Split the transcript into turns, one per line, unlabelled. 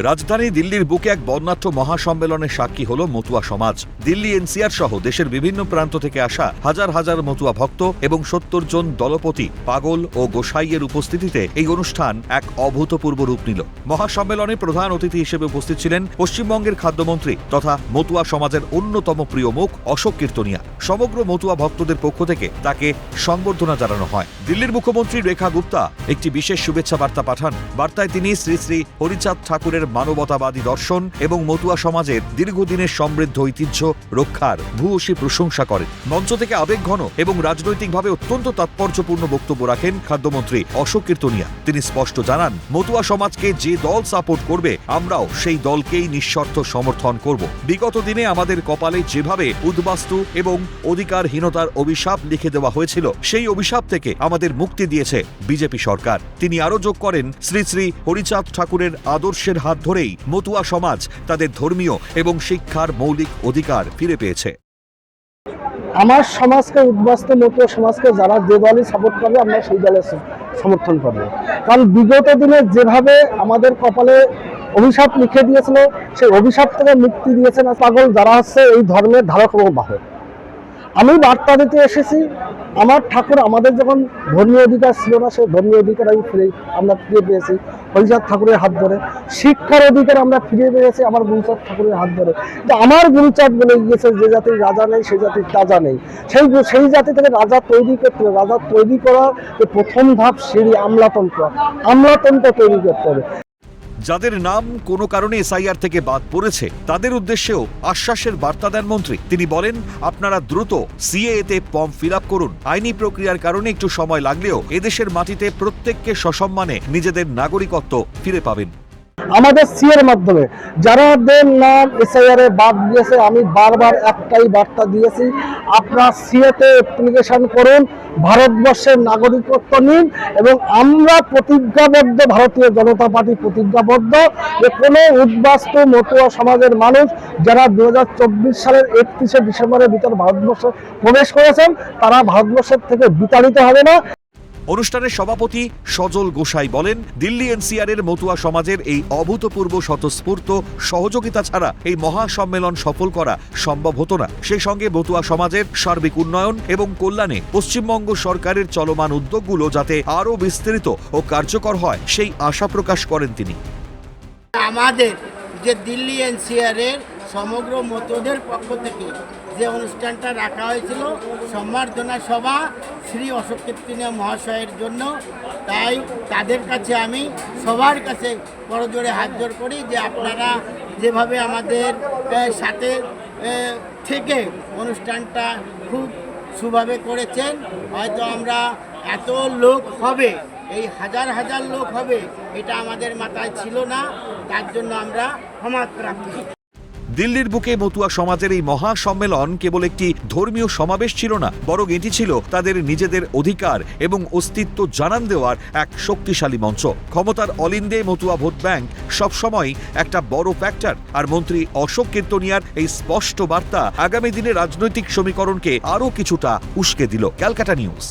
রাজধানী দিল্লির বুকে এক বর্ণাঢ্য মহাসম্মেলনের সাক্ষী হল মতুয়া সমাজ। দিল্লি এনসিআর সহ দেশের বিভিন্ন প্রান্ত থেকে আসা হাজার হাজার মতুয়া ভক্ত এবং ৭০ জন দলপতি, পাগল ও গোসাইয়ের উপস্থিতিতে এই অনুষ্ঠান এক অভূতপূর্ব রূপ নিল। মহাসম্মেলনে প্রধান অতিথি হিসেবে উপস্থিত ছিলেন পশ্চিমবঙ্গের খাদ্যমন্ত্রী তথা মতুয়া সমাজের অন্যতম প্রিয় মুখ অশোক কীর্তনিয়া। সমগ্র মতুয়া ভক্তদের পক্ষ থেকে তাকে সংবর্ধনা জানানো হয়। দিল্লির মুখ্যমন্ত্রী রেখা গুপ্তা একটি বিশেষ শুভেচ্ছা বার্তা পাঠান। বার্তায় তিনি শ্রী শ্রী হরিচাঁদ ঠাকুরের মানবতাবাদী দর্শন এবং মতুয়া সমাজের দীর্ঘদিনের সমৃদ্ধ ঐতিহ্য রক্ষার ভূয়সী প্রশংসা করেন। মঞ্চ থেকে আবেগঘন এবং রাজনৈতিকভাবে অত্যন্ত তাৎপর্যপূর্ণ বক্তব্য রাখেন খাদ্যমন্ত্রী অশোক কীর্তনিয়া। তিনি স্পষ্ট জানান, মতুয়া সমাজকে যে দল সাপোর্ট করবে আমরাও সেই দলকেই নিঃশর্ত সমর্থন করব। বিগত দিনে আমাদের কপালে যেভাবে উদ্বাস্তু এবং অধিকারহীনতার অভিশাপ লিখে দেওয়া হয়েছিল, সেই অভিশাপ থেকে আমাদের মুক্তি দিয়েছে বিজেপি সরকার। তিনি আরও যোগ করেন, শ্রী শ্রী হরিচাঁদ ঠাকুরের আদর্শের হাত ধরেই মতুয়া সমাজ তাদের ধর্মীয় এবং শিক্ষার মৌলিক অধিকার ফিরে পেয়েছে।
আমার সমাজকে, উদ্বাস্তু মতুয়া সমাজকে যারা যে দলই সাপোর্ট করবে আমরা সেই দলের সমর্থন করব। কারণ বিগত দিনে যেভাবে আমাদের কপালে অভিশাপ লিখে দিয়েছিল, সেই অভিশাপ থেকে মুক্তি দিয়েছেন পাগল যারা হচ্ছে এই ধর্মের ধারক এবং বাহক। আমি বার্তা দিতে এসেছি, আমার ঠাকুর আমাদের যখন ধর্মীয় অধিকার ছিল না, সেই ধর্মীয় অধিকার আমরা ফিরে পেয়েছি হরিচাঁদ ঠাকুরের হাত ধরে। শিক্ষার অধিকার আমরা ফিরে পেয়েছি আমার গুরুচাঁদ ঠাকুরের হাত ধরে। আমার গুরুচাঁদ বলে গিয়েছে, যে জাতির রাজা নেই সেই জাতির রাজা নেই। সেই জাতি থেকে রাজা তৈরি করতে হবে। রাজা তৈরি করার প্রথম ধাপ সিঁড়ি আমলাতন্ত্র তৈরি করতে হবে।
যাদের নাম কোনো কারণে এসআইআর থেকে বাদ পড়েছে তাদের উদ্দেশ্যেও আশ্বাসের বার্তা দেন মন্ত্রী। তিনি বলেন, আপনারা দ্রুত সিএএতে ফর্ম ফিল আপ করুন। আইনি প্রক্রিয়ার কারণে একটু সময় লাগলেও এদেশের মাটিতে প্রত্যেককে সসম্মানে নিজেদের নাগরিকত্ব ফিরে পাবেন।
আমাদের সিএর মাধ্যমে যারাদের নাম এসআইআরে বাদ দিয়েছে, আমি বারবার একটাই বার্তা দিয়েছি, আপনারা সিএতে অ্যাপ্লিকেশন করুন, ভারতবর্ষের নাগরিকত্ব নিন। এবং আমরা প্রতিজ্ঞাবদ্ধ, ভারতীয় জনতা পার্টি প্রতিজ্ঞাবদ্ধ যে কোনো উদ্বাস্তু মতুয়া সমাজের মানুষ যারা 2024 সালের 31শে ডিসেম্বরের ভিতর ভারতবর্ষে প্রবেশ করেছেন, তারা ভারতবর্ষের থেকে বিতাড়িত হবে না।
অনুষ্ঠানের সভাপতি সজল গোসাই বলেন, দিল্লি এনসিআরের মতুয়া সমাজের এই অভূতপূর্ব স্বতঃস্ফূর্ত সহযোগিতা ছাড়া এই মহাসম্মেলন সফল করা সম্ভব হতো না। সেই সঙ্গে মতুয়া সমাজের সার্বিক উন্নয়ন এবং কল্যাণে পশ্চিমবঙ্গ সরকারের চলমান উদ্যোগগুলো যাতে আরও বিস্তৃত ও কার্যকর হয় সেই আশা প্রকাশ করেন তিনি।
আমাদের যে দিল্লি এনসিআরের সমগ্র মতুয়াদের পক্ষ থেকে যে অনুষ্ঠানটা রাখা হয়েছিল, সম্বর্ধনা সভা শ্রী অশোক কীর্তনিয়া মহাশয়ের জন্য, তাই তাদের কাছে আমি সবার কাছে করজোড়ে হাত জোড় করি যে আপনারা যেভাবে আমাদের সাথে থেকে অনুষ্ঠানটা খুব সুভাবে করেছেন। হয়তো আমরা এত লোক হবে, এই হাজার হাজার লোক হবে, এটা আমাদের মাথায় ছিল না, তার জন্য আমরা ক্ষমা প্রার্থী।
দিল্লির বুকে মতুয়া সমাজের এই মহাসম্মেলন কেবল একটি ধর্মীয় সমাবেশ ছিল না, বরং এটি ছিল তাদের নিজেদের অধিকার এবং অস্তিত্ব জানান দেওয়ার এক শক্তিশালী মঞ্চ। ক্ষমতার অলিন্দে মতুয়া ভোট ব্যাংক সবসময় একটা বড় ফ্যাক্টর, আর মন্ত্রী অশোক কীর্তনিয়ার এই স্পষ্ট বার্তা আগামী দিনে রাজনৈতিক সমীকরণকে আরও কিছুটা উস্কে দিল। ক্যালকাটা নিউজ।